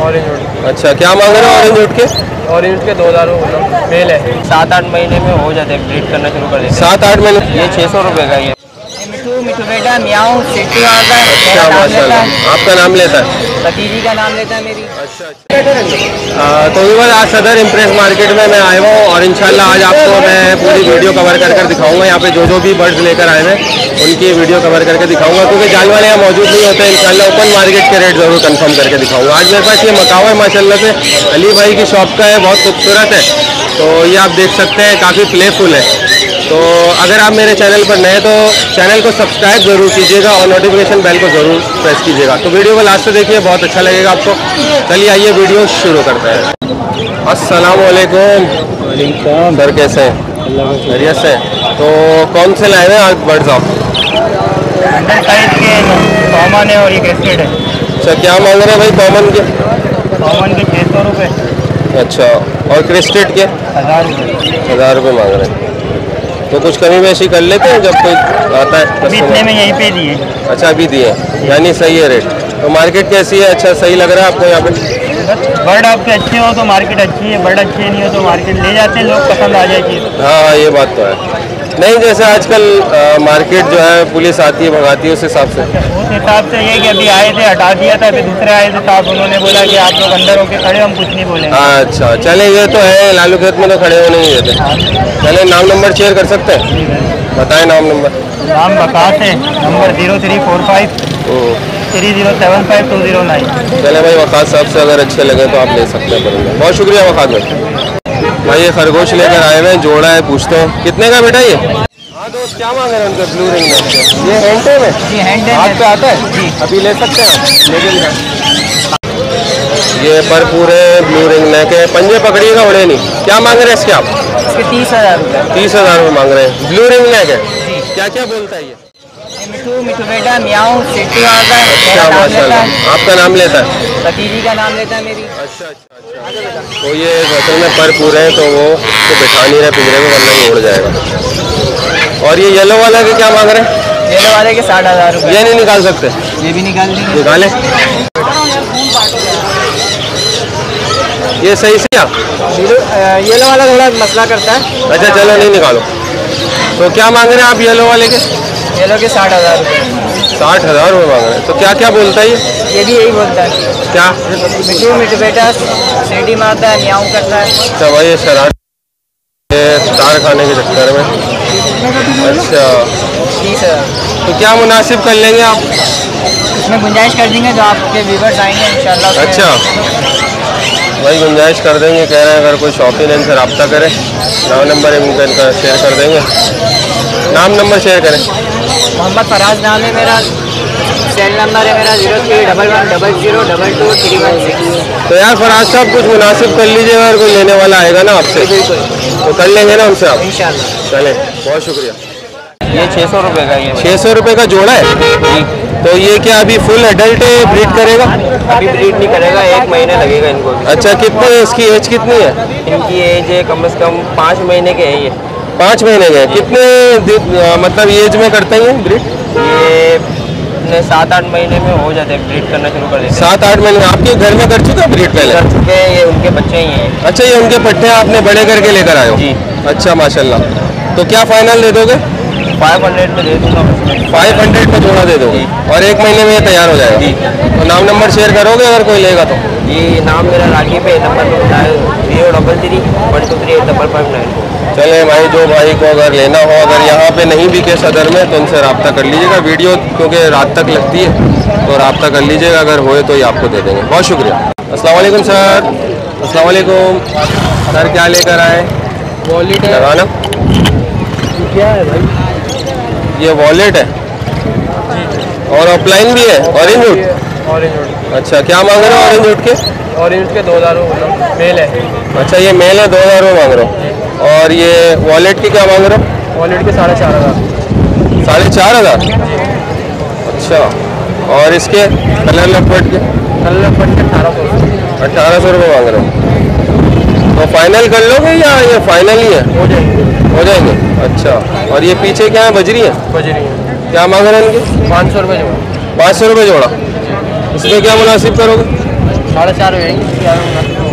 Orange would. अच्छा, क्या मांग रहे हो ऑरेंज वुड के? ऑरेंज वुड के 2000 मेल है। 7-8 महीने में हो जाते हैं, ब्रीड करना शुरू कर देते हैं। 7-8 महीने? ये 600 रुपये का ये। मिठू बेटा मियाऊ सिट्टू आता है। अच्छा माशाल्लाह। आपका नाम लेता है? भतीजी का नाम लेता है मेरी। अच्छा। तो आज सदर इम्प्रेस मार्केट में मैं आया हूँ और इंशाल्लाह आज आपको मैं पूरी वीडियो कवर कर दिखाऊंगा। यहाँ पे जो भी बर्ड्स लेकर आए हैं उनकी वीडियो कवर करके दिखाऊंगा, क्योंकि जाल वाले यहाँ मौजूद नहीं होते। इंशाल्लाह ओपन मार्केट के रेट ज़रूर कंफर्म करके दिखाऊंगा। आज मेरे पास ये मकाऊ है माशाल्लाह से, अली भाई की शॉप का है, बहुत खूबसूरत है। तो ये आप देख सकते हैं, काफ़ी प्लेफुल है। तो अगर आप मेरे चैनल पर नए तो चैनल को सब्सक्राइब ज़रूर कीजिएगा और नोटिफिकेशन बेल को ज़रूर प्रेस कीजिएगा। तो वीडियो को लास्ट से देखिए, बहुत अच्छा लगेगा आपको। चलिए आइए वीडियो शुरू करते हैं। अस्सलाम वालेकुम सर, कैसे हैं? खैरियत से। तो कौन से लाए हैं आज बर्ड्स आप? अंडर साइज के कॉमन है और ये क्रिस्टेड है। अच्छा, क्या मांग रहे हैं भाई कॉमन के? कॉमन के 600 रुपये। अच्छा, और क्रिस्टेड के? 1000 रुपये। 1000 रुपये मांग रहे हैं। तो कुछ कमी बेशी कर लेते हैं जब कोई आता है? इतने में यहीं पे दिए। अच्छा, अभी दिए, यानी सही है रेट। तो मार्केट कैसी है? अच्छा, सही लग रहा है आपको यहाँ पे? बर्ड आपके अच्छे हो तो मार्केट अच्छी है, बर्ड अच्छे नहीं हो तो मार्केट ले जाते हैं लोग, पसंद आ जाए चीज़। हाँ, ये बात तो है। नहीं, जैसे आजकल मार्केट जो है पुलिस आती है भगाती है, उस हिसाब से ये कि अभी आए थे हटा दिया था, फिर दूसरे आए थे साहब, उन्होंने बोला कि आप लोग अंदर होके खड़े, हम कुछ नहीं बोले। अच्छा, चले, ये तो है, लालू खेत में तो खड़े होने नहीं देते। चले, नाम नंबर शेयर कर सकते हैं? बताएं नाम नंबर। नाम वकास है, नंबर 0345 3075 209। चले भाई, वकास साहब से अगर अच्छे लगे तो आप ले सकते हैं परिंदे। बहुत शुक्रिया वकास भाई। ये खरगोश लेकर आए हुए हैं, जोड़ा है, पूछते हैं कितने का बेटा ये? हाँ दोस्त, क्या मांग रहे हैं उनके ब्लू रिंग में? ये हैंड में? जी, हैंड हाथ पे आता है जी। अभी ले सकते हैं आप? लेकिन ये पर पूरे ब्लू रिंग नेक है, पंजे पकड़िएगा उड़े नहीं। क्या मांग रहे हैं इसके आप? इसके 30,000 रुपये। 30,000 रुपये मांग रहे हैं। ब्लू रिंग नेक है। क्या क्या बोलता है ये? मिठू बेटा मियाऊ सिट्टू आता है। अच्छा माशाल्लाह। आपका नाम लेता है? भतीजी का नाम लेता है मेरी। अच्छा। तो ये असल में पर पूरे हैं, तो वो तो बिठा नहीं रहे पिंजरे में, वरना ही उड़ जाएगा। और ये येलो वाला के क्या मांग रहे हैं? येलो वाले के 60,000 रुपये। ये नहीं निकाल सकते? ये भी निकाल देंगे। निकाले। ये सही से आप? येलो वाला थोड़ा मसला करता है। अच्छा, चलो नहीं निकालो। तो क्या मांग रहे हैं आप येलो वाले के? येलो के 60,000 रुपये। 60,000 रुपये मांग रहे हैं। तो क्या क्या बोलता है ये भी यही बोलता है। क्या? मिठू बेटा सीढ़ी मारता है, म्याऊं करता है। अच्छा भाई, ये शरारत तार खाने के चक्कर में। अच्छा, 30,000। तो क्या मुनासिब कर लेंगे आप? इसमें गुंजाइश कर देंगे, जो आपके व्यूवर्स आएंगे इंशाल्लाह। अच्छा भाई, गुंजाइश कर देंगे, कह रहे हैं अगर कोई शौकीन है इनसे रब्ता करे। नाम नंबर इनका शेयर कर देंगे। नाम नंबर शेयर करें। मोहम्मद फराज नाम है मेरा, सेल नंबर है मेरा 031100223116। तो यार फराज साहब, कुछ मुनासिब कर लीजिए, अगर कोई लेने वाला आएगा ना आपसे तो कर लेंगे ना उनसे आप? इंशाल्लाह। चले, बहुत शुक्रिया। ये 600 रुपये का। ये 600 रुपये का जोड़ा है जी। तो ये क्या अभी फुल एडल्ट ब्रीड करेगा? अभी ब्रीड नहीं करेगा, 1 महीने लगेगा इनको भी। अच्छा, कितनी है इसकी एज? कितनी है इनकी एज है कम से कम 5 महीने के हैं ये। 5 महीने के? कितने मतलब एज में करते हैं ये ब्रीड? ये 7-8 महीने में हो जाते हैं, ब्रीड करना शुरू कर देते हैं। 7-8 महीने? आपके घर में कर चुका ब्रीड पहले? कर चुके हैं, ये उनके बच्चे ही हैं। अच्छा, ये उनके पट्टे आपने बड़े करके लेकर आए हो जी। अच्छा माशाल्लाह। तो क्या फाइनल दे दोगे? 500 में दे दूँगा। 500 में जोड़ा दे दोगे और 1 महीने में ये तैयार हो जाएगा जी। तो नाम नंबर शेयर करोगे अगर कोई लेगा तो? ये नाम मेरा राकीब है, नंबर 033-123-85559। चले भाई, जो भाई को अगर लेना हो, अगर यहाँ पे नहीं बिके सदर में तो उनसे रब्ता कर लीजिएगा। वीडियो क्योंकि रात तक लगती है तो रब्ता कर लीजिएगा, अगर होए तो ये आपको दे देंगे। बहुत शुक्रिया। अस्सलाम वालेकुम सर। अस्सलाम वालेकुम सर, क्या लेकर आए? वॉलेट है। लगाना क्या है भाई? ये वॉलेट है और ऑफलाइन भी है। Orange would? Orange would. अच्छा, क्या मांग रहे हो ऑरेंज वुड के? ऑरेंज वुड के 2000 मेल है। अच्छा, ये मेल है, 2000 रुपये मांग रहे हो। और ये वॉलेट की क्या मांग रहे हो? वॉलेट के 4,500। 4,500? अच्छा, और इसके कलर लपट के? कलर लपट के 1800। 1800 रुपये मांग रहे हो। तो फाइनल कर लोगे या ये फाइनल ही है? हो जाएंगे। अच्छा, और ये पीछे क्या है? बजरी है? बजरी है। क्या मांग रहे हैं इनके? 500 रुपये जोड़ा। 500 रुपये जोड़ा। इसमें क्या मुनासिब करोगे? 4.5 हो जाएंगे।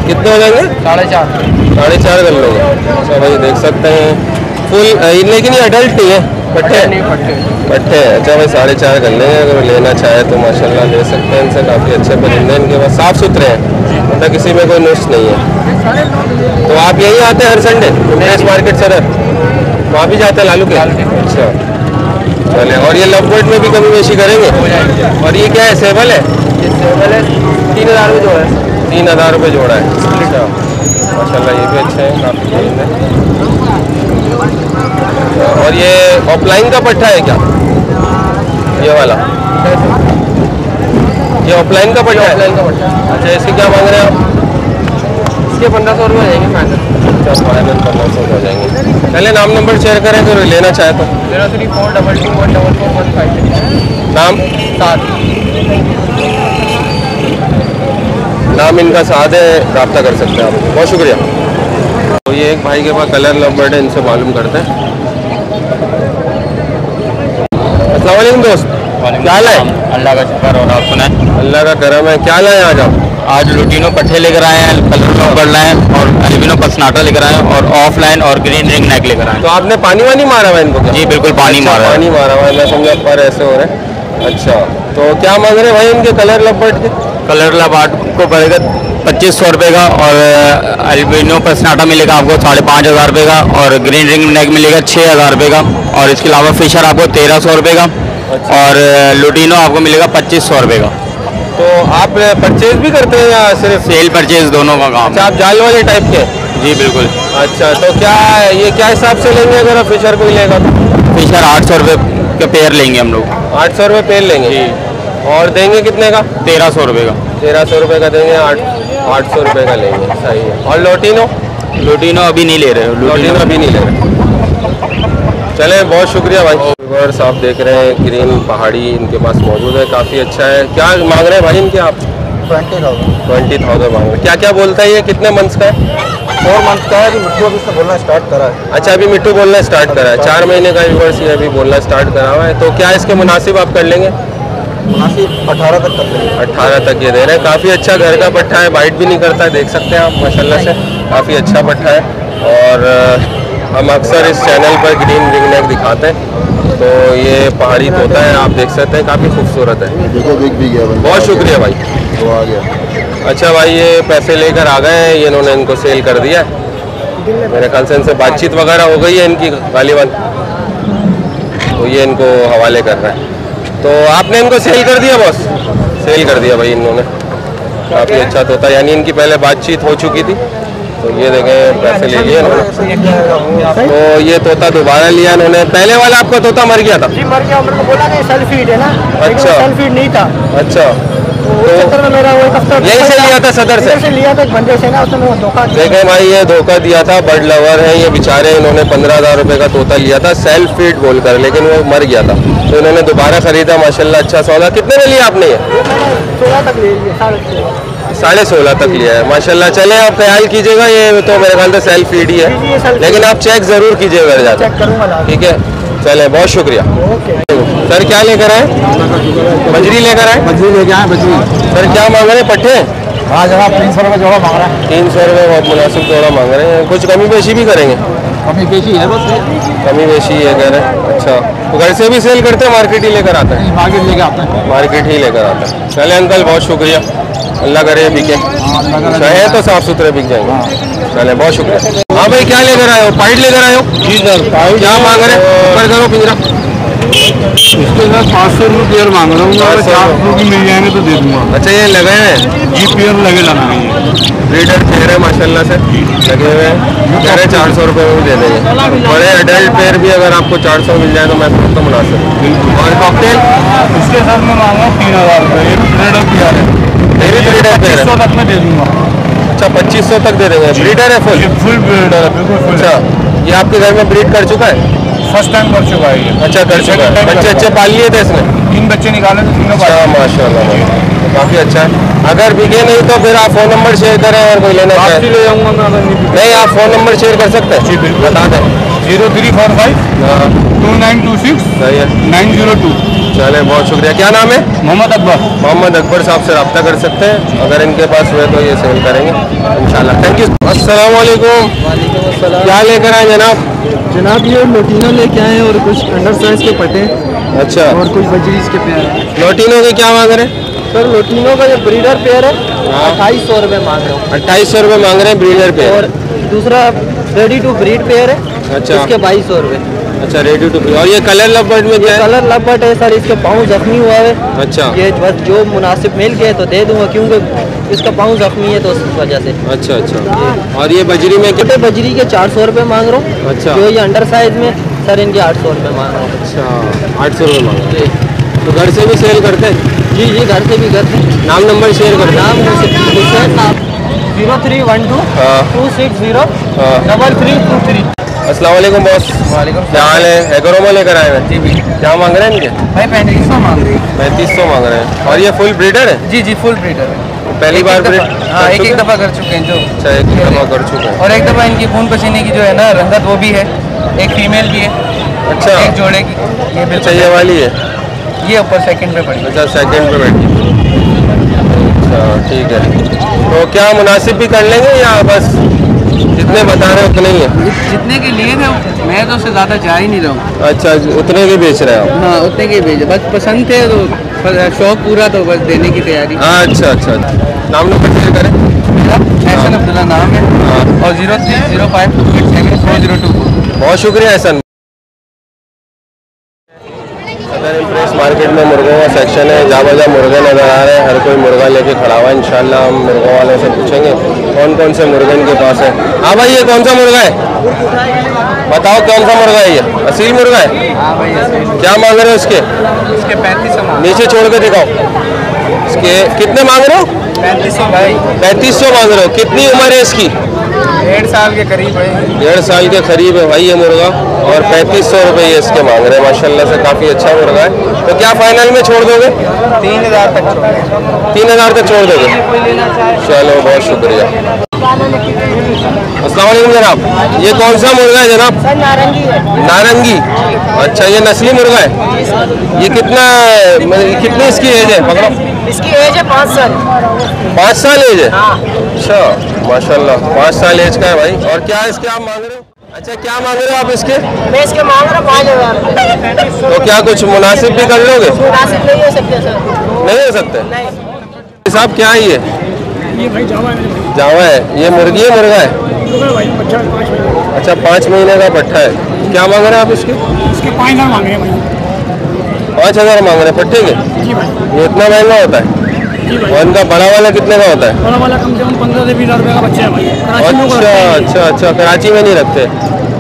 कितने हो जाएंगे? 4.5। 4.5 कर लोगे? अच्छा भाई देख सकते हैं फुल, लेकिन ये अडल्ट नहीं है, पट्टे नहीं, पट्टे। पट्टे हैं। अच्छा भाई 4.5 कर लेंगे, अगर लेना चाहे तो माशाल्लाह ले सकते हैं इनसे। काफ़ी अच्छे परिंदे हैं इनके पास, साफ़ सुथरे हैं, मतलब किसी में कोई नुक्स नहीं है। तो आप यहीं आते हैं हर संडे इम्प्रेस मार्केट सदर? वहाँ भी जाते हैं लालू के? अच्छा चले। और ये लव बर्ड में भी कमी बेशी करेंगे? और ये क्या है, सेवल है? ये सेवल है, 3000 में जोड़ा है। 3000 रुपये जोड़ा है। अच्छा माशाल्लाह ये भी अच्छे हैं, काफ़ी परिंदे। और ये ऑफलाइन का पट्टा है क्या, ये वाला? ये ऑफलाइन का पट्टा है? ऑफलाइन का पट्टा। अच्छा इसके क्या मांग रहे हैं आप? इसके 1500 रुपये हो जाएंगे फाइनल। अच्छा फाइनल 1500 हो जाएंगे। पहले नाम नंबर शेयर करें फिर लेना चाहे तो। 0342214453। नाम? साथ। नाम इनका साथ है, रब्ता कर सकते हैं आप। बहुत शुक्रिया। तो ये एक भाई के पास कलर लव बर्ड है, इनसे मालूम करते हैं। अस्सलाम वालेकुम दोस्त, क्या हाल है? अल्लाह का शुक्र और आप सुनाएं। अल्लाह का करम है। क्या लाए आज आप? आज लुटिनो पट्टे लेकर आए हैं, कलर लव बर्ड लाए हैं और अल्बिनो पसनाटा लेकर आए हैं और ऑफलाइन और ग्रीन रिंग नेक लेकर आए तो आपने पानी वानी मारा हुआ इनको क्या? हैं। जी बिल्कुल पानी अच्छा, मारा है। पानी मारा हुआ है, मैं समझा पर ऐसे हो रहे हैं। अच्छा तो क्या मांग रहे हैं भाई इनके कलर लव बर्ड के? कलर लव बर्ड को पड़ेगा 2500 रुपये का और अल्बिनो पसनाटा मिलेगा आपको 5500 रुपये का और ग्रीन रिंग नेक मिलेगा 6000 रुपये का और इसके अलावा फिशर आपको 1300 रुपये का और लुटिनो आपको मिलेगा 2500 रुपये का। तो आप परचेज भी करते हैं या सिर्फ सेल परचेज दोनों का काम अच्छा, आप जाल वाले टाइप के? जी बिल्कुल। अच्छा तो क्या ये क्या हिसाब से लेंगे अगर आप फिशर कोई लेगा तो? फिशर 800 रुपये के पेयर लेंगे हम लोग। 800 रुपये पेड़ लेंगे जी। और देंगे कितने का? 1300 रुपये का। 1300 रुपये का देंगे, 800 रुपये का लेंगे। सही है। और लोटिनो? लुटिनो अभी नहीं ले रहे। लोटिनो अभी नहीं ले रहे। चले बहुत शुक्रिया भाई। व्यूअर्स आप देख रहे हैं ग्रीन पहाड़ी इनके पास मौजूद है, काफ़ी अच्छा है। क्या मांग रहे हैं भाई इनके आप? 20,000 मांग रहे हैं। क्या क्या बोलता है ये, कितने मंथ्स का है? 4 मंथ का है। अभी मिट्टू अभी से बोलना स्टार्ट करा है। अच्छा अभी मिट्टू बोलना स्टार्ट करा है, 4 महीने का व्यूअर्स ये अभी बोलना स्टार्ट करा हुआ है। तो क्या इसके मुनासिब आप कर लेंगे? मुनासिब 18 तक कर लेंगे। 18 तक ये दे रहे हैं। काफ़ी अच्छा घर का पट्टा है, बाइट भी नहीं करता है, देख सकते हैं आप माशाल्लाह से, काफ़ी अच्छा पट्टा है। और हम अक्सर इस चैनल पर ग्रीन रिंग नेक दिखाते हैं, तो ये पहाड़ी तोता है, आप देख सकते हैं काफ़ी खूबसूरत है। देखो बिक भी गया। बहुत शुक्रिया भाई। वो आ गया। अच्छा भाई ये पैसे लेकर आ गए हैं, ये इन्होंने इनको सेल कर दिया है। मेरे ख्याल से इनसे बातचीत वगैरह हो गई है इनकी गालिबन, तो ये इनको हवाले कर रहा है। तो आपने इनको सेल कर दिया बॉस? सेल कर दिया भाई इन्होंने। काफ़ी अच्छा तोता, यानी इनकी पहले बातचीत हो चुकी थी, तो ये देखें पैसे ले लिए इन्होंने। तो ये तोता दोबारा लिया इन्होंने। पहले वाला आपका तोता मर गया था? जी मर गया, मेरे को बोला नहीं सेल फीड है ना। अच्छा। सेल फीड नहीं था, अच्छा तो उस चक्कर में मेरा वो एक हफ्ता यहीं से लिया था, सदर से लिया था, एक बंदे से ना, उसने मेरे को धोखा दिया। देखें भाई ये धोखा दिया था। बर्ड लवर है ये बेचारे, इन्होंने 15,000 रुपये का तोता लिया था सेल्फ फीड बोलकर, लेकिन वो मर गया था, तो इन्होंने दोबारा खरीदा। माशाल्लाह अच्छा सौदा। कितने में लिया आपने ये? 16 तक ले लिए, 16.5। 16.5 तक लिया है माशाल्लाह। चले आप ख्याल कीजिएगा, ये तो मेरे ख्याल से सेल्फ फीड ही है, लेकिन आप चेक ज़रूर कीजिएगा ज़्यादा, चेक करूँगा ना। ठीक है। चले बहुत शुक्रिया। सर क्या लेकर आए? बजरी लेकर आए? बजरी लेके आए। बजरी सर क्या मांग रहे हैं पट्टे? हाँ जनाब 300 रुपये जोड़ा मांग रहा है। 300 रुपये बहुत मुनासिब जोड़ा मांग रहे हैं। कुछ कमी पेशी भी करेंगे? कमी पेशी है बस। कमी बेशी ये कह रहे हैं। अच्छा तो घर से भी सेल करते हैं, मार्केट ही लेकर आते हैं? मार्केट लेके आते हैं। मार्केट ही लेकर आता है। चले अंकल बहुत शुक्रिया, अल्लाह करे बिके, चाहे तो साफ सुथरे बिक जाएंगे। चले बहुत शुक्रिया। हाँ भाई क्या लेकर आए हो? पाइट लेकर आए हो? जी सर। क्या मांग रहे हैं? ऊपर करो पिंजरा। इसके साथ 500 रुपये पेयर मांग रहा हूँ। 400 की मिल जाएंगे तो दे दूँगा। अच्छा ये लगे हैं? जी पेयर लगे लाना है। ब्रीडर पेयर है माशाल्लाह से लगे हुए हैं, कह रहे 400 रुपये में भी दे देंगे। बड़े अडल्ट पेयर भी अगर आपको 400 मिल जाए तो मैं तो मुनासिब। और कॉकटेल इसके साथ मैं मांगा 3000 रुपये। एक ब्रीडर पेयर है, मेरी ब्रीडर पेयर है। 2500 तक में दे दूँगा। अच्छा 2500 तक दे देंगे। ब्रीडर है फुल? फुल ब्रीडर है, बिल्कुल फुल। अच्छा ये आपके घर में ब्रीड कर चुका है? फर्स्ट टाइम कर चुका है ये। अच्छा कर चुका है। बच्चे अच्छे पाल लिए थे इसने? 3 बच्चे निकाले तो तीनों अच्छा माशाल्लाह काफ़ी अच्छा है। अगर बिके नहीं तो फिर आप फ़ोन नंबर शेयर करें और कोई लेना चाहे? ले जाऊँगा मैं अगर नहीं। नहीं आप फ़ोन नंबर शेयर कर सकते हैं? जी बिल्कुल। बता दें। 0345 हाँ 2926 सही है। 902। चले, बहुत शुक्रिया। क्या नाम है? मोहम्मद अकबर। मोहम्मद अकबर साहब से रब्ता कर सकते हैं, अगर इनके पास हुए तो ये सेल करेंगे इंशाल्लाह। Thank you. अस्सलाम वालेकुम। क्या लेकर आए जनाब? जनाब ये लोटिनो लेके आए और कुछ अंडर साइज के पटे अच्छा, और कुछ बजरीज के पेयर हैं। लोटिनो के क्या मांग रहे हैं? सर लोटिनो का जो ब्रीडर पेयर है हाँ। 2800 रुपये मांग रहे हो 2800 रुपये मांग रहे हैं ब्रीडर पे। और दूसरा रेडी टू ब्रीड पेयर है अच्छा। इसके 2200 रुपये। अच्छा, रेडी टू। और ये कलर लव में क्या है? कलर लबट है सर, इसके पाँव जख्मी हुआ है। अच्छा ये बस जो मुनासिब मिल गया तो दे दूंगा, क्योंकि इसका पाँव जख्मी है तो उस वजह से। अच्छा अच्छा। और ये बजरी में छोटे बजरी के 400 रुपये मांग रहा हूँ। अच्छा। जो ये अंडर साइज में सर इनके 800 रुपये मांग रहा हूँ। अच्छा, 800 रुपये मांग रहे जी हैं। तो घर से भी सेल करते हैं? जी जी, घर से भी करते हैं। नाम नंबर शेयर कर दें। नाम हुसैन नाम 0312 हाँ 260 हाँ। 3323। अस्सलाम वालेकुम बॉस। वालेकुम क्या हाल है? एग्रोमा लेकर आए हैं? जी भी क्या मांग रहे हैं इनके? भाई 3500 मांग रही है। 3500 मांग रहे हैं। और ये फुल ब्रीडर है? जी जी, फुल ब्रीडर है। पहली बार ब्रीड? हाँ, एक दफ़ा कर चुके हैं जो। अच्छा, एक दफ़ा कर चुके हैं। और एक दफ़ा इनकी खून पसीने की जो है ना रंगत वो भी है, एक फीमेल भी है, अच्छा एक जोड़े की। ये अच्छा, ये वाली है? ये ऊपर सेकंड पे पड़ी। अच्छा, सेकंड पे बैठी। अच्छा ठीक है। तो क्या मुनासिब भी कर लेंगे या बस जितने बता रहे हैं उतने ही है? जितने के लिए थे मैं तो उससे ज़्यादा चाह ही नहीं रहा हूँ। अच्छा, उतने के बेच रहे हो? हाँ, उतने के भेजे, बस पसंद थे तो शौक पूरा तो बस देने की तैयारी। अच्छा अच्छा। नाम नंबर शेयर करें। एहसन अब्दुल्ला नाम है हाँ। और 0305287402। बहुत शुक्रिया एहसन। सदर इम्प्रेस मार्केट में मुर्गों का सेक्शन है, जहाँ बजा मुर्गे नज़र आ रहे हैं, हर कोई मुर्गा लेके खड़ा हुआ है। इंशाल्लाह हम मुर्गों वाले से पूछेंगे कौन कौन से मुर्गे इनके पास है। हाँ भाई, ये कौन सा मुर्गा है? बताओ कौन सा मुर्गा है? ये असील मुर्गा है? हाँ भाई, क्या मांग रहे हो इसके? इसके 3500 नीचे छोड़ के दिखाओ। इसके कितने मांग रहे हो? 3500 भाई। 3500 मांग रहे हो। कितनी उम्र है इसकी? 1.5 साल के करीब है। 1.5 साल के करीब है भाई ये मुर्गा, और 3500 रुपये ये इसके मांग रहे हैं। माशाल्लाह से काफ़ी अच्छा मुर्गा है। तो क्या फाइनल में छोड़ दोगे? 3000 तक छोड़। 3000 तक छोड़ दोगे? चलो, बहुत शुक्रिया। अस्सलाम वालेकुम जनाब, ये कौन सा मुर्गा है जनाब? सर नारंगी है। नारंगी? अच्छा, ये नस्ली मुर्गा है? ये कितनी इसकी एज है? पकड़ो। इसकी एज है 5 साल। 5 साल एज है? हाँ। अच्छा माशाल्लाह, 5 साल एज का है भाई। और क्या इसके आप मांग रहे हो? अच्छा, क्या मांग रहे हो आप इसके? मैं इसके मांग रहा 5000। तो क्या कुछ मुनासिब भी कर लोगे? मुनासिब नहीं हो सकते सर। नहीं हो सकते नहीं। साहब, क्या है ये? ये भाई जावा है। जावा है? ये मुर्गी है मुर्गा है? भाई बच्चा 5 महीने। अच्छा, 5 महीने का पट्ठा है। क्या मांग रहे हैं आप इसके? इसके 5000 मांग रहे हैं भाई। 5000 मांग रहे हैं पट्टे के? जी भाई। ये इतना महंगा होता है? जी भाई। और इनका बड़ा वाला कितने का होता है? बड़ा वाला कम से कम 15 से 20 रुपये का बच्चा है भाई। अच्छा अच्छा अच्छा, कराची में नहीं रखते?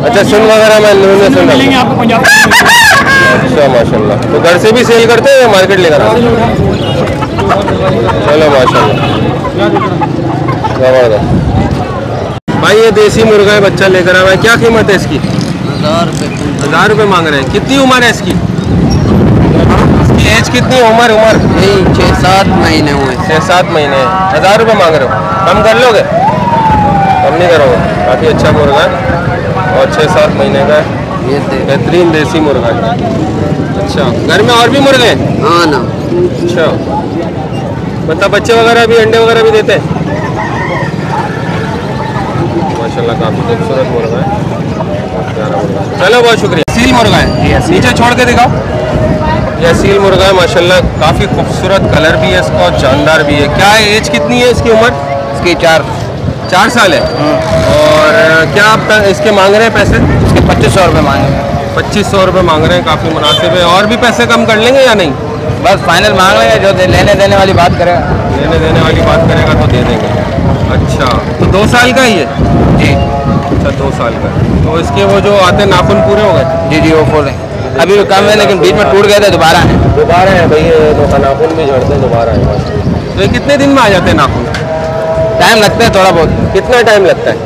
अच्छा, सुन वगैरह में सुन मिलेंगे आपको पंजाब। अच्छा माशाल्लाह। तो घर से भी सेल करते हैं या मार्केट लेकर आते हैं? चलो माशाल्लाह, जबरदस्त। भाई ये देसी मुर्गा है, बच्चा लेकर आया है। क्या कीमत है इसकी? 1000 रुपये मांग रहे हैं। कितनी उम्र है इसकी? इसकी एज कितनी? उम्र 6-7 महीने हुए। 6-7 महीने। 1000 रुपये मांग रहे हो? कम कर लोगे? कम नहीं करोगे? काफ़ी अच्छा मुर्गा है और 6-7 महीने का है। बेहतरीन देसी मुर्गा है। अच्छा, घर में और भी मुर्गे हैं? हाँ ना। अच्छा, मतलब बच्चे वगैरह भी, अंडे वगैरह भी देते हैं? माशाल्लाह, काफ़ी खूबसूरत मुर्गा है, प्यारा मुर्गा है। चलो, बहुत शुक्रिया। सील मुर्गा है? नीचे छोड़ के दिखाओ। ये सील मुर्गा है माशाल्लाह, काफ़ी खूबसूरत कलर भी है इसका और जानदार भी है। क्या है, एज कितनी है इसकी? उम्र इसकी 4 साल है। और क्या आप इसके मांग रहे हैं पैसे? इसके 2500 रुपये मांगे। 2500 रुपये मांग रहे हैं, काफ़ी मुनासिब है। और भी पैसे कम कर लेंगे या नहीं? बस फाइनल मांग लेंगे, जो लेने देने वाली बात करेगा। लेने देने वाली बात करेगा तो दे देंगे। अच्छा, तो 2 साल का ही है? जी। अच्छा, 2 साल का। तो इसके वो जो आते हैं नाखून पूरे हो गए? जी जी, वो फुल है। अभी तो कम है लेकिन बीच में टूट गए थे, दोबारा है। दोबारा है भाई, ये तो नाखून भी झड़ते हैं, दोबारा है। तो ये कितने दिन में आ जाते हैं नाखून? टाइम लगता है थोड़ा बहुत, कितना टाइम लगता है?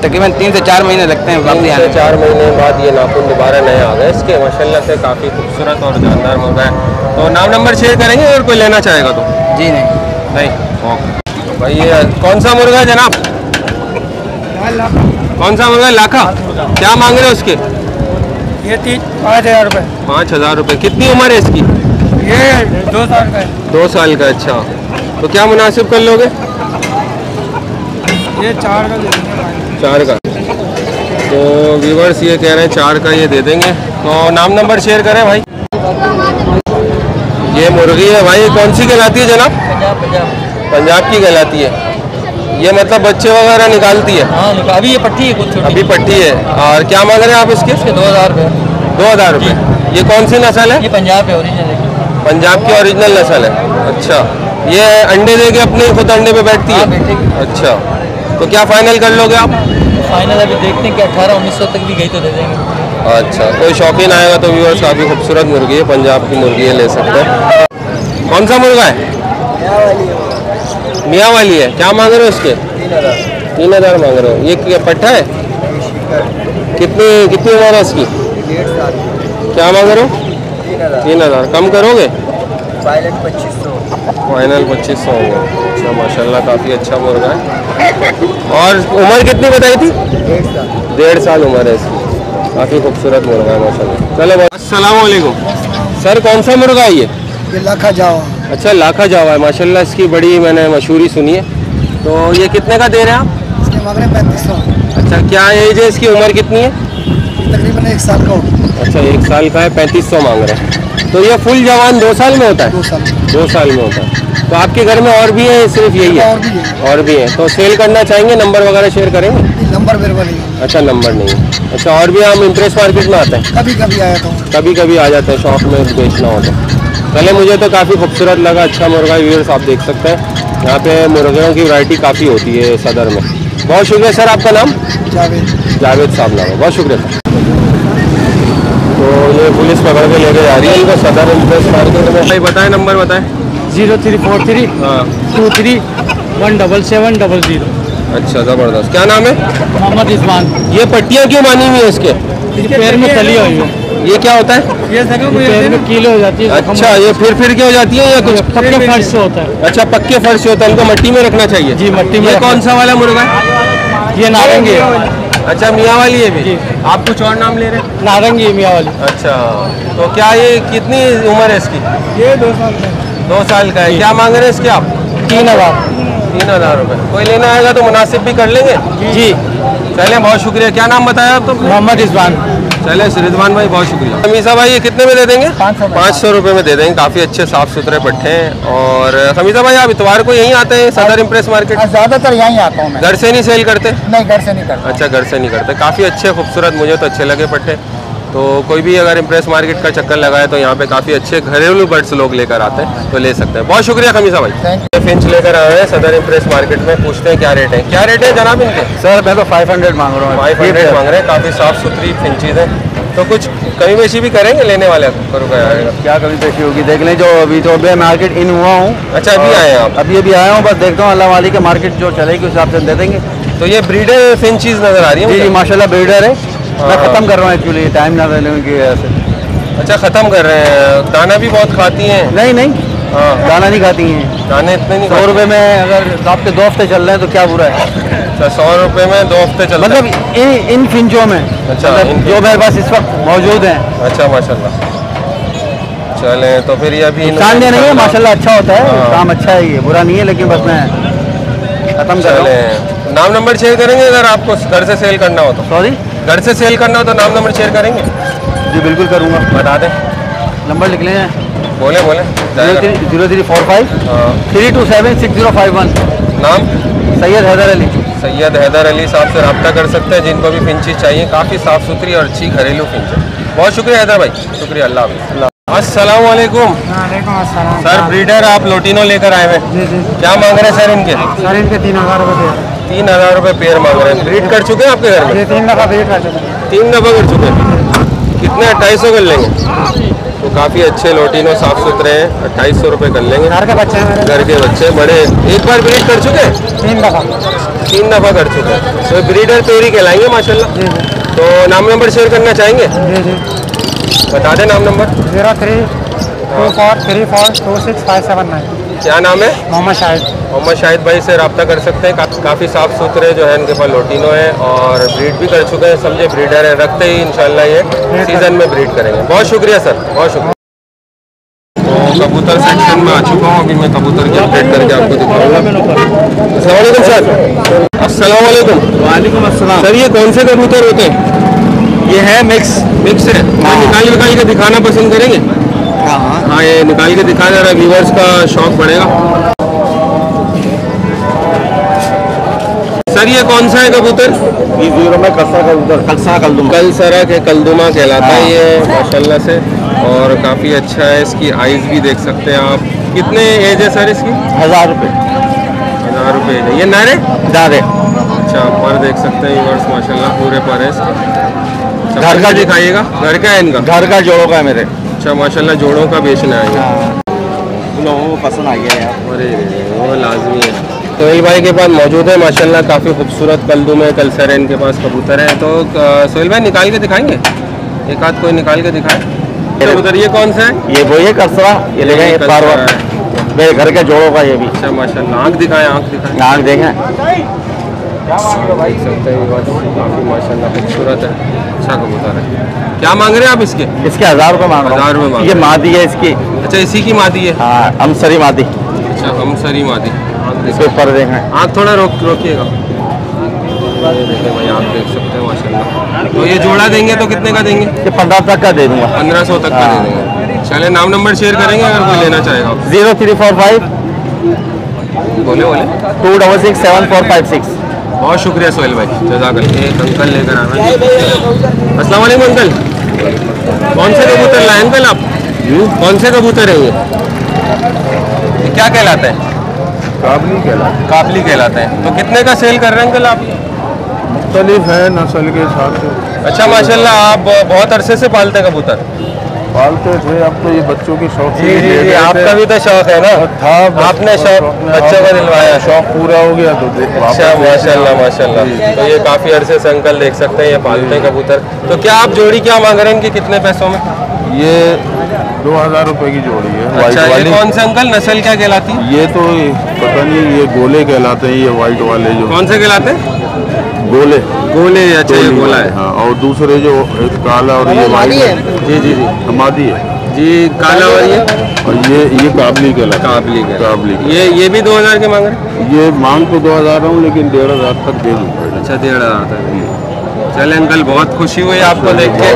तकरीबन 3 से 4 महीने लगते हैं वापसी 3 आने से 4 महीने बाद ये नाखून दोबारा नए आ गए इसके। माशाल्लाह से काफ़ी खूबसूरत और जानदार मुर्गा है। तो नाम नंबर शेयर करेंगे अगर कोई लेना चाहेगा तो? जी नहीं। ओके भाई। ये कौन सा मुर्गा है जनाब? कौन सा मुर्गा है? लाखा? क्या मांग रहे हो उसके? ये 5,000 रुपये। 5,000 रुपये। कितनी उम्र है इसकी? ये 2 साल का है। 2 साल का। अच्छा, तो क्या मुनासिब कर लोगे? ये 4 का दे देंगे। 4 का। तो व्यूवर्स ये कह रहे हैं 4 का ये दे देंगे। तो नाम नंबर शेयर करें भाई। ये मुर्गी है भाई, कौन सी कहलाती है जनाब? पंजाब की कहलाती है। ये मतलब बच्चे वगैरह निकालती है? हाँ, अभी ये पट्टी है कुछ छोटी। अभी पट्टी है। और क्या मांग रहे हैं आप इसके? 2,000 रुपये। 2,000 रुपये। ये कौन सी नस्ल है? ये पंजाब है, ओरिजिनल है। पंजाब की ओरिजिनल नस्ल है। अच्छा, ये अंडे दे के अपने खुद अंडे पे बैठती है? हाँ, बैठेगी। अच्छा, तो क्या फाइनल कर लोगे आप? फाइनल अभी देखते हैं कि 1800-1900 तक भी गई तो दे देंगे। अच्छा, कोई शौकीन आएगा तो व्यूअर्स काफ़ी खूबसूरत मुर्गी है, पंजाब की मुर्गी है, ले सकते हैं। कौन सा मुर्गा है? मियाँ वाली है। क्या मांग रहे हो उसके? 3,000 मांग रहे हो। ये क्या पट्टा है? कितनी उम्र है इसकी? 1.5 साल। क्या मांग रहे हो? 3,000। कम करोगे? फाइनल 2500। फाइनल 2500 होगा। अच्छा, माशाल्लाह काफ़ी अच्छा मुर्गा है। और उम्र कितनी बताई थी? 1.5 साल। 1.5 साल उम्र है इसकी। काफ़ी खूबसूरत मुर्गा है माशाल्लाह। चलो, अस्सलाम वालेकुम सर, कौन सा मुर्गा है ये? लाखा जावा। अच्छा, लाखा जावा है। माशाल्लाह इसकी बड़ी मैंने मशहूरी सुनी है। तो ये कितने का दे रहे हैं आप? इसके मांग रहे हैं 3500। अच्छा, क्या एज है इसकी? उम्र कितनी है? तकरीबन 1 साल का होगा। अच्छा, 1 साल का है, 3500 मांग रहे हैं। तो ये फुल जवान 2 साल में होता है? 2 साल। 2 साल में होता है। तो आपके घर में और भी है, सिर्फ यही है? और भी है। और भी है। तो सेल करना चाहेंगे? नंबर वगैरह शेयर करेंगे? नंबर मेरे को नहीं है। अच्छा, नंबर नहीं है। अच्छा, और भी हम इम्प्रेस मार्केट में आते हैं? कभी कभी आया था। कभी कभी आ जाते हैं, शौक में बेचना होता है। पहले मुझे तो काफ़ी खूबसूरत लगा, अच्छा मुर्गा। व्यूअर्स आप देख सकते हैं यहाँ पे मुर्गियों की वैरायटी काफ़ी होती है सदर में। बहुत शुक्रिया सर, आपका नाम? जावेद साहब नाम है। बहुत शुक्रिया सर। तो ये पुलिस पकड़ के लेके जा रही है इनको सदर इम्प्रेस मार्केट में। भाई बताएं, नंबर बताएं। 0343 हाँ, 23 17700। अच्छा, ज़बरदस्त। क्या नाम है? मोहम्मद इस्मान। ये पट्टियाँ क्यों बांधी हुई है इसके? पैर में तली हुई है। ये क्या होता है? ये पैर में कील हो जाती है। अच्छा, ये फिर के हो जाती है या कुछ? पक्के फर्श से होता है। अच्छा, पक्के फर्श से होता है, इनको मट्टी में रखना चाहिए? जी, मट्टी में। ये कौन सा वाला मुर्गा है? ये नारंगी है। अच्छा, मियाँ वाली है भी? आप कुछ और नाम ले रहे हैं? नारंगी है मियाँ वाली। अच्छा, तो क्या ये कितनी उम्र है इसकी? ये 2 साल का। 2 साल का है। क्या मांग रहे हैं इसके आप? 3,000। 3,000 रुपये। कोई लेना आएगा तो मुनासिब भी कर लेंगे? जी। चले, बहुत शुक्रिया। क्या नाम बताया आप? तो मोहम्मद इस्मान। चले रिजवान भाई, बहुत शुक्रिया। खमीसा भाई, ये कितने में दे देंगे? 500 रुपये में दे देंगे। काफ़ी अच्छे साफ़ सुथरे पट्टे हैं। और खमीसा भाई, आप इतवार को यहीं आते हैं सदर इम्प्रेस मार्केट? ज़्यादातर यहीं आता हूँ मैं। घर से नहीं सेल करते? नहीं, घर से नहीं करता। अच्छा, घर से नहीं करते। काफ़ी अच्छे खूबसूरत, मुझे तो अच्छे लगे पट्टे। तो कोई भी अगर इम्प्रेस मार्केट का चक्कर लगाए तो यहाँ पे काफ़ी अच्छे घरेलू बर्ड्स लोग लेकर आते हैं, तो ले सकते हैं। बहुत शुक्रिया खमीसा भाई। फिंच लेकर आए हैं सदर इम्प्रेस मार्केट में। पूछते हैं क्या रेट है। क्या रेट है जनाब इनके? सर मैं तो 500 मांग रहा हूँ। 500 मांग रहे हैं। काफ़ी साफ़ सुथरी फिंचीज हैं। तो कुछ कमी बेशी भी करेंगे लेने वाले? क्या कमी पेशी होगी, देख लें। जो अभी तो मैं मार्केट इन हुआ हूँ। अच्छा, अभी आए हैं आप? अभी आया हूँ, बस देखता हूँ अल्लाह वाली के मार्केट जो चलेगी उस हिसाब से दे देंगे। तो ये ब्रीडर फिंचीज नज़र आ रही है? जी, माशाल्लाह ब्रीडर है। मैं हाँ। ख़त्म कर रहा हूँ एक्चुअली, टाइम ना रहने की वजह से। अच्छा, ख़त्म कर रहे हैं। दाना भी बहुत खाती हैं? नहीं, हाँ, दाना नहीं खाती हैं। दाने इतने नहीं 100 रुपये में अगर आपके 2 हफ्ते चल रहे हैं तो क्या बुरा है? अच्छा, 100 रुपये में 2 हफ्ते चलता है? मतलब इन फिंचों में। अच्छा, मतलब जो मेरे पास इस वक्त मौजूद हैं। अच्छा, माशाल्लाह। चले, तो फिर ये अभी नुकसान नहीं है, माशाल्लाह अच्छा होता है। हाँ। काम अच्छा है, ये बुरा नहीं है, लेकिन बस मैं ख़त्म कर रहा हूँ। नाम नंबर शेयर करेंगे अगर आपको घर से सेल करना हो तो? सॉरी, घर से सेल करना हो तो नाम नंबर शेयर करेंगे? जी बिल्कुल करूँगा। बता दें, नंबर लिख लें। बोले 0345 हाँ। 327 6051। नाम? सैयद हैदर अली। सैयद हैदर अली साहब से रब्ता कर सकते हैं जिनको भी फिंची चाहिए। काफ़ी साफ़ सुथरी और अच्छी घरेलू फिंच है। बहुत शुक्रिया हैदर भाई, शुक्रिया। अल्लाह हाफ़िज़। अस्सलाम वालेकुम। सर ब्रीडर आप लोटिनो लेकर आए हुए? जी जी। क्या मांग रहे हैं सर इनके? सर इनके 3,000 रुपये। 3,000 रुपये पेयर मांग रहे हैं। ब्रीड कर चुके हैं आपके घर में? ये 3 दफ़ा ब्रीड कर चुके हैं। 3 दफ़ा कर चुके हैं। कितने? 250 कर लेंगे? तो काफ़ी अच्छे लोटिनो साफ़ सुथरे हैं। 250 रुपये कर लेंगे। घर के बच्चे हैं, घर के बच्चे बड़े। एक बार ब्रीड कर चुके हैं? 3 दफ़ा। 3 दफ़ा कर चुके हैं। तो ब्रीडर पेयर ही कहलाएंगे माशाल्लाह। जी जी। तो नाम नंबर शेयर करना चाहेंगे? जी जी। बता दें नाम नंबर। 03243426 579। क्या नाम है? मोहम्मद शाहिद। मोहम्मद शाहिद भाई से रब्ता कर सकते हैं। काफ़ी साफ़ सुथरे जो है इनके पास लोटिनो है और ब्रीड भी कर चुके हैं, समझे ब्रीडर है, रखते ही इंशाल्लाह ये सीज़न में ब्रीड करेंगे। बहुत शुक्रिया सर, बहुत शुक्रिया। तो कबूतर सेक्शन में आ चुका हूँ, अभी मैं कबूतर की अपडेट करके आपको दिखाऊंगा। अस्सलाम वालेकुम सर। अस्सलाम वालेकुम। वालेकुम अस्सलाम। सर ये कौन से कबूतर होते हैं? ये है मिक्स। मिक्स है। निकाल के दिखाना पसंद करेंगे? हाँ ये निकाल के दिखा जरा, व्यूवर्स का शौक बढ़ेगा। सर ये कौन सा है कबूतर? ये जीरो में कलसा कबूतर, कलसरा के कलदुमा कहलाता है ये माशाल्लाह से, और काफ़ी अच्छा है। इसकी आइज़ भी देख सकते हैं आप। कितने एज है सर इसकी? 1000 रुपये। 1000 रुपये एज है। ये नारे दादे अच्छा पर देख सकते हैं व्यूवर्स माशाल्लाह पूरे पर है इसके। घर का दिखाइएगा, घर का है इनका? घर का जोड़ों का है मेरे। अच्छा माशाल्लाह जोड़ों का बेचना है ये। लोगों को पसंद आ गया यार। अरे वो लाजमी है। सोहेल भाई के पास मौजूद है माशाल्लाह, काफ़ी खूबसूरत कलदुमे कलसर है इनके पास कबूतर है। तो सोहेल भाई निकाल के दिखाएंगे? एक आध कोई निकाल के दिखाए कबूतर। ये कौन सा है? ये वही है कलसरा, ये ले गए बार बार मेरे घर के जोड़ों का ये भी। अच्छा माशाल्लाह। आँख दिखाएं, आँख दिखाएं। आँख देखें। देख सकते हैं काफ़ी माशाल्लाह खूबसूरत है, अच्छा कबूतर है। क्या मांग रहे हैं आप इसके? इसके 1000 रुपये मांग रहा हूँ। 1000 रुपये मांग ये रहे हैं। मादी है इसकी। अच्छा इसी की मादी है? हाँ अमसरी मादी। अच्छा अमसरी मादी। इसके ऊपर देखें। आँख थोड़ा रोकिएगा। ये देखें भाई, आप देख सकते हैं माशाल्लाह। तो ये जोड़ा देंगे तो कितने का देंगे? ये 15 तक का दे दूंगा। 1500 तक का दे देंगे। चले नाम नंबर शेयर करेंगे अगर कोई लेना चाहेगा। 0345 बोले 266 7456। बहुत शुक्रिया सोहेल भाई, जज़ाकल्लाह। एक अंकल लेकर आना। अस्सलाम वालेकुम अंकल। कौन से कबूतर लाए अंकल आप? कौन से कबूतर है ये क्या कहलाते हैं? काबली कहलाते हैं। तो कितने का सेल कर रहे हैं अंकल आप? मुख्तलिफ है नस्ल के हिसाब से। अच्छा माशाल्लाह। आप बहुत अरसे से पालते हैं कबूतर? पालते थे, अब तो ये बच्चों की शौक जी जी जी, आपका भी तो शौक है ना? था, आपने शौक बच्चों को दिलवाया, शौक पूरा हो गया तो अच्छा माशाल्लाह माशाल्लाह। तो ये काफ़ी अरसे से अंकल देख सकते हैं ये पालते हैं कबूतर। तो क्या आप जोड़ी क्या मांग रहे हैं इनकी, कितने पैसों में? ये 2000 रुपये की जोड़ी है। अच्छा ये कौन से अंकल नस्ल क्या कहलाती है? ये तो पता नहीं, ये गोले कहलाते हैं, ये वाइट वाले जो। कौन से कहलाते हैं? गोले। गोले। अच्छा ये गोला है। हाँ, और दूसरे जो एक काला और ये वाइट है। जी जी जी हमादी है जी, काला। और ये काबली कहलाता है। काबली। ये भी 2000 के मांग रहे हैं? ये मांग तो 2000 हूँ, लेकिन 1500 तक दे दूँगा। अच्छा 1500 तक। चले अंकल, बहुत खुशी हुई आपको देख के।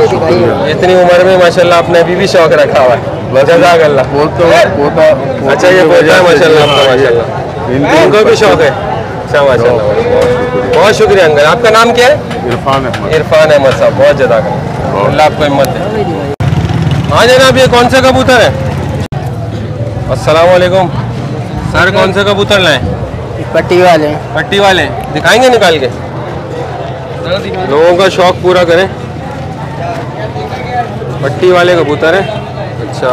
इतनी उम्र में माशाल्लाह आपने अभी भी शौक रखा हुआ है, जज़ाकल्लाह। पोता। अच्छा ये पोता है माशाल्लाह आपका, माशाल्लाह इनको भी शौक है। अच्छा माशाल्लाह, बहुत शुक्रिया अंकल। आपका नाम क्या है? इरफान अहमद। इरफान अहमद साहब, बहुत जज़ाकल्लाह, अल्लाह आपको हिम्मत दे। हाँ जनाब, ये कौन सा कबूतर है? अस्सलाम वालेकुम सर, कौन से कबूतर लाए? पट्टी वाले। पट्टी वाले दिखाएंगे निकाल के, लोगों का शौक पूरा करें। पट्टी वाले कबूतर है। अच्छा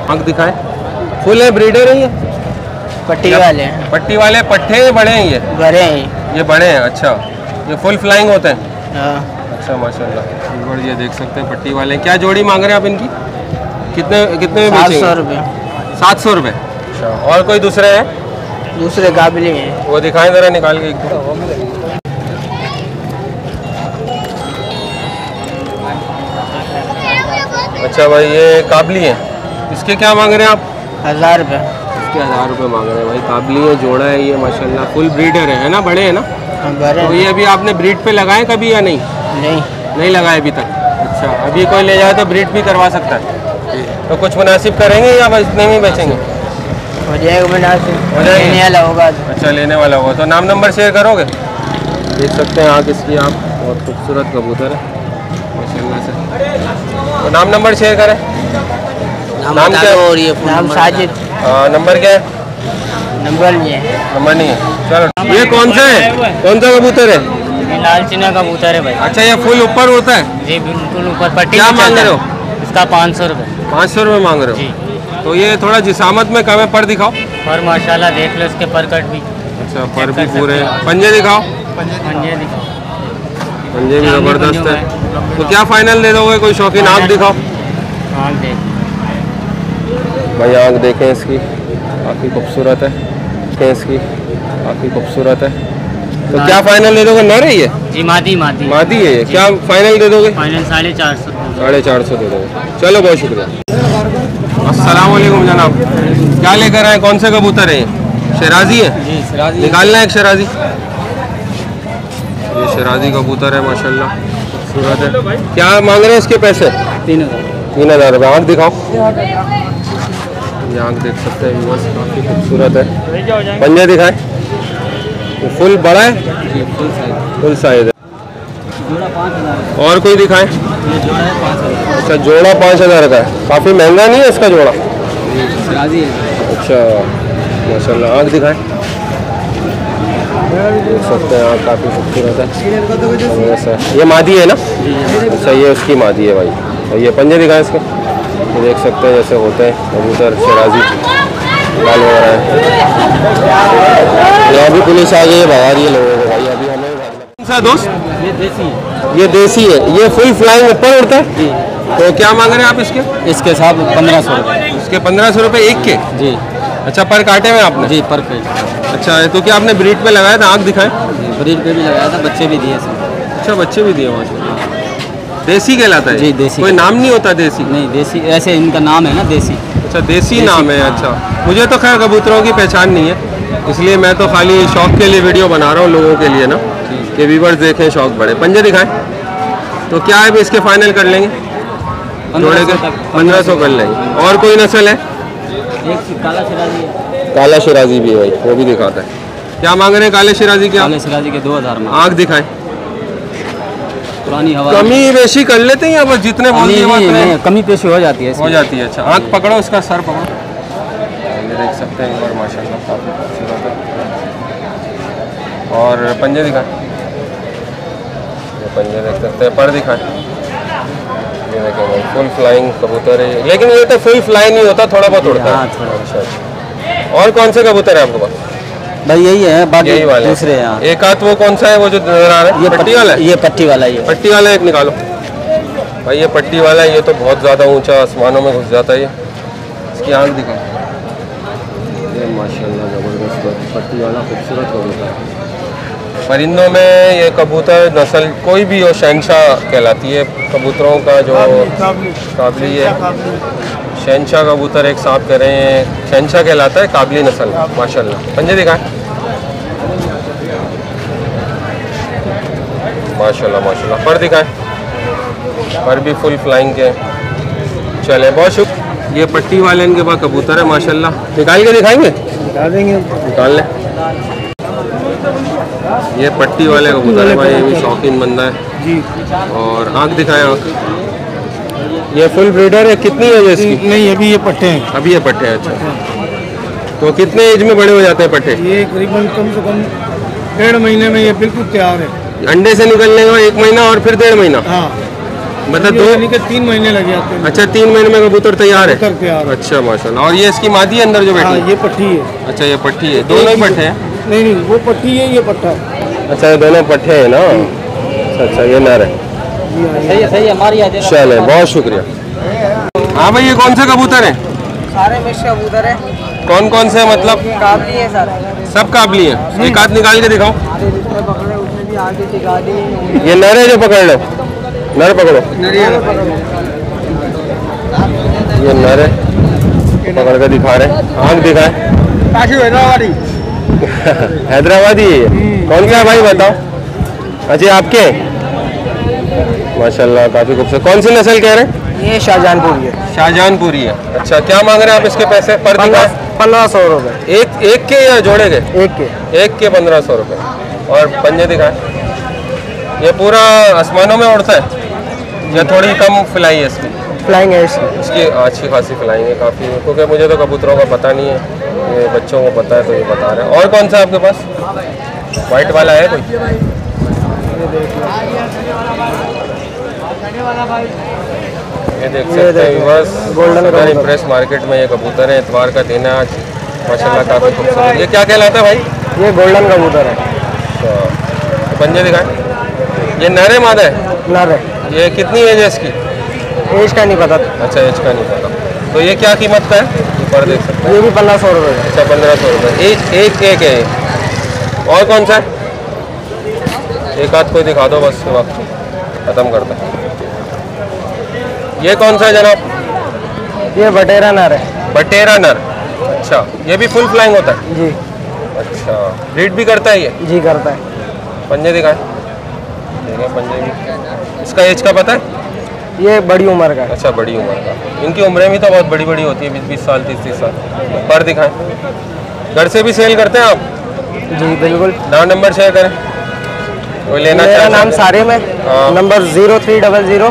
आँख दिखाएं। फुल है, ब्रीडर है ये? पट्टी वाले हैं। पट्टी वाले पट्टे हैं, बड़े हैं ये? बड़े हैं ये बड़े हैं। अच्छा ये फुल फ्लाइंग होते हैं? हाँ। अच्छा माशाल्लाह। ये देख सकते हैं पट्टी वाले। क्या जोड़ी मांग रहे हैं आप इनकी? कितने कितने में बेचेंगे? 700 रुपये। 700 रुपये। अच्छा और कोई दूसरे हैं? दूसरे काबिल हैं। वो दिखाएं ज़रा निकाल के एक दो। अच्छा भाई ये काबली है, इसके क्या मांग रहे हैं आप? 1000 रुपये। इसके 1000 रुपये मांग रहे हैं भाई। काबली है, जोड़ा है ये माशाल्लाह, फुल ब्रीडर है ना? बड़े हैं ना? बड़े। तो ये अभी आपने ब्रीड पे लगाए कभी या नहीं? नहीं लगाए अभी तक। अच्छा अभी कोई ले जाए तो ब्रीड भी करवा सकता है? तो कुछ मुनासिब करेंगे या बस इतने में बेचेंगे? हो जाएगा मुनासिब, हो जाएगा। लेने वाला होगा। अच्छा लेने वाला होगा तो नाम नंबर शेयर करोगे? देख सकते हैं आँख इसकी, आप बहुत खूबसूरत कबूतर है माशाल्लाह से। तो नाम नंबर शेयर करें। नाम क्या है? नाम साजिद। नंबर क्या है? नंबर नहीं है। नंबर नहीं है। चलो ये कौन सा है? कौन सा कबूतर है? लाल चीना कबूतर है भाई। अच्छा ये फुल ऊपर होता है? जी बिल्कुल ऊपर। पट्टी क्या मांग रहे हो? इसका 500 रुपये। 500 रुपये मांग रहे हो? तो ये थोड़ा जिसामत में कम है, पर दिखाओ। और माशाल्लाह देख लो इसके पर कट भी। अच्छा पर भी पूरे। पंजे दिखाओ। पंजे दिखाओ। पंजे भी ज़बरदस्त है। तो क्या फाइनल दे दोगे? कोई शौकीन आँख दिखाओ आँख देख। भाई, आँख देखें इसकी, काफ़ी खूबसूरत है इसकी, काफ़ी खूबसूरत है। तो क्या फाइनल दे दोगे? नर है ये? जी मादी मादी मादी है ये। क्या फाइनल दे दोगे? फाइनल 450। 450 दे दोगे। चलो बहुत शुक्रिया। अस्सलाम वालेकुम जनाब, क्या लेकर आए? कौन से कबूतर है ये? शराजी है? जी सिराजी निकालना है एक शराजी। ये शराजी कबूतर है माशाल्लाह, खूबसूरत है। क्या मांग रहे हैं इसके पैसे? 3000 रुपये। आँख दिखाओ, ये आँख देख सकते हैं व्यूअर्स, काफ़ी खूबसूरत है। पंजे दिखाए, फुल बड़ा है, फुल साइज है। जोड़ा 5000। और कोई दिखाए? ये जोड़ा है 5000। अच्छा, जोड़ा 5000 का है, काफ़ी महंगा नहीं है इसका जोड़ा? सिराजी है। अच्छा माशाल्लाह। आँख दिखाए, देख सकते हैं आँख काफ़ी खूबसूरत है। ऐसा ये मादी है ना? अच्छा, ये उसकी मादी है भाई। और ये पंजे दिखाएं इसके, ये देख सकते हैं जैसे होते हैं कबूतर शराजी, लाल वगैरह है। यहाँ भी पुलिस आ गई है, भगा रही है लोगों को भाई। अभी हमें कौन सा दोस्त? ये देसी है। ये देसी है, ये फुल फ्लाइंग ऊपर उड़ता है। जी तो क्या मांग रहे हैं आप इसके? इसके साथ 1500 रुपये। इसके 1500 रुपये एक के? जी अच्छा, पर काटे में आपने? जी पर पे। अच्छा, तो क्या आपने ब्रीड पे लगाया था? आँख दिखाएं। ब्रीड पे भी लगाया था, बच्चे भी दिए सब। अच्छा, बच्चे भी दिए वहाँ से। देसी कहलाता है? जी, देसी। कोई नाम नहीं होता देसी? नहीं देसी, ऐसे इनका नाम है ना देसी। अच्छा, देसी नाम है। हाँ। अच्छा, मुझे तो खैर कबूतरों की पहचान नहीं है, इसलिए मैं तो खाली शौक के लिए वीडियो बना रहा हूँ लोगों के लिए ना, कि व्यूअर्स देखें, शौक बढ़े। पंजे दिखाएं। तो क्या है, इसके फाइनल कर लेंगे? जोड़े के 1500 कर लेंगे। और कोई नस्ल है? एक काला सिराजी है। काला शराजी भी है भाई, वो भी दिखाता है। क्या मांग रहे हैं काले शराजी के? काले सिराजी के 2000 में। आँख दिखाएं। पुरानी हवा कमी बेशी कर लेते हैं या बस जितने बोल दिए उतने? कमी पेशी हो जाती है हो जाती है। अच्छा, आँख पकड़ो, इसका सर पकड़ो, ये देख सकते हैं। और माशाल्लाह काफ़ी खूबसूरत है। और पंजे दिखाएं। ये पंजे देख सकते हैं। पर दिखाएं। ये देखें भाई, फुल फ्लाइंग कबूतर है, लेकिन ये तो फुल फ्लाई नहीं होता, थोड़ा बहुत उड़ता है। हाँ, थोड़ा। अच्छा। और कौन से कबूतर है आपके पास? भाई यही है, बाकी यही वाले दूसरे हैं। एक आध वो कौन सा है वो जो नजर आ रहा है? ये पट्टी वाला है? ये पट्टी वाला ही है। पट्टी वाला एक निकालो भाई, ये पट्टी वाला है। ये तो बहुत ज़्यादा ऊंचा आसमानों में घुस जाता है ये। इसकी आँख दिखाओ, ये माशाल्लाह ज़बरदस्त पट्टी वाला खूबसूरत कबूतर है। परिंदों में ये कबूतर नस्ल कोई भी हो, शहनशाह कहलाती है कबूतरों का जो काबली है। शहनशाह कबूतर एक साहब कह रहे हैं, शहनशाह कहलाता है, काबली नस्ल माशाल्लाह। पंजे दिखाएं। माशाल्लाह माशाल्लाह। पर दिखाएं। पर भी फुल फ्लाइंग के। चले, बहुत शुक्र। ये पट्टी वाले इनके पास कबूतर है माशाल्लाह। निकाल के दिखाएंगे? दिखा देंगे। निकाल ले। ये पट्टी वाले कबूतर है भाई, ये भी शौकीन बंदा है जी। और आँख दिखाएं। आँख, ये फुल ब्रीडर है। कितनी एज है इसकी? नहीं, अभी ये पट्टे हैं। अभी ये पट्टे हैं। अच्छा, तो कितने एज में बड़े हो जाते हैं पट्टे? ये करीबन कम से कम 1.5 महीने में ये बिल्कुल तैयार है। अंडे से निकलने का 1 महीना और फिर 1.5 महीना, हाँ, मतलब ये 2? यानी कि 3 महीने लग जाते हैं। अच्छा, 3 महीने में कबूतर तैयार है? कबूतर तैयार है। अच्छा माशाल्लाह। और ये इसकी मादी है अंदर जो बैठी हाँ, है? ये पट्टी है। अच्छा, ये पट्टी है। दोनों ही पट्टे हैं? नहीं नहीं, वो पट्टी है, ये पट्टा है। अच्छा, ये दोनों पट्टे हैं ना? अच्छा, ये नर है। सही है हमारी याद है। चले, बहुत शुक्रिया। हाँ भाई, ये कौन से कबूतर हैं? सारे मिक्स कबूतर है। कौन कौन से, मतलब काबली है सारे। सब काबली हैं? एक हाथ निकाल के दिखाओ। जिसने पकड़े उसने भी आगे दिखा दी। ये नर है जो पकड़ लो, नर पकड़ो। ये नर है, पकड़ के दिखा रहे हैं। आँख दिखाए। हैदराबादी। हैदराबादी है ये? कौन सा है भाई, बताओ। अच्छा, आपके हैं? माशाल्लाह काफ़ी खूबसूरत। कौन सी नस्ल कह रहे हैं? ये शाहजहानपुरी है। शाहजहानपुरी है। अच्छा, क्या मांग रहे हैं आप इसके पैसे? पर दिखा 1500 रुपये। एक के या जोड़े के? एक के 1500 रुपये। और पंजे दिखाएं। ये पूरा आसमानों में उड़ता है या थोड़ी कम फ्लाई है इसकी? फ्लाइंग है इसकी। इसकी अच्छी खासी फ्लाइंग है काफ़ी, क्योंकि मुझे तो कबूतरों का पता नहीं है, ये बच्चों को पता है तो ये बता रहे हैं। और कौन सा आपके पास? वाइट वाला है कोई? ये देख सकते हैं बस गोल्डन इम्प्रेस मार्केट में ये कबूतर है। इतवार का दिन है आज माशाल्लाह, काफ़ी खूबसूरत। ये क्या कहलाता है भाई? ये गोल्डन कबूतर है। अच्छा, पंजे दिखाएं। ये नर है मादा है? नर है। ये कितनी एज है इसकी? एज का नहीं पता। अच्छा, एज का नहीं पता। तो ये क्या कीमत का है? ऊपर देख सकते हैं। ये भी 1500 रुपये का। अच्छा 1500 रुपये। एक है ये। और कौन सा है? एक आध कोई दिखा दो बस, वक्त ख़त्म करते हैं। ये कौन सा है जनाब? ये बटेरा नर है। बटेरा नर। अच्छा, ये भी फुल फ्लाइंग होता है? जी। अच्छा, ब्रीड भी करता है ये? जी करता है। पंजे दिखाए। ठीक है, पंजे भी। इसका एज का पता है? ये बड़ी उम्र का है। अच्छा, बड़ी उम्र का। इनकी उम्रें भी तो बहुत बड़ी बड़ी होती है, 20-20 साल, 30-30 साल। पर दिखाएं। घर से भी सेल करते हैं आप? जी बिल्कुल। नाम नंबर शेयर करें, कोई लेना मेरा चाहे। नाम सारिम है। हाँ। नंबर 0300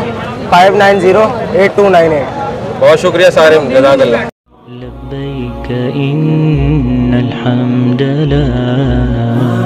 590 8298। बहुत शुक्रिया सारिम, जज़ाकल्लाह। लब्बैक इन्नल हम्द लक।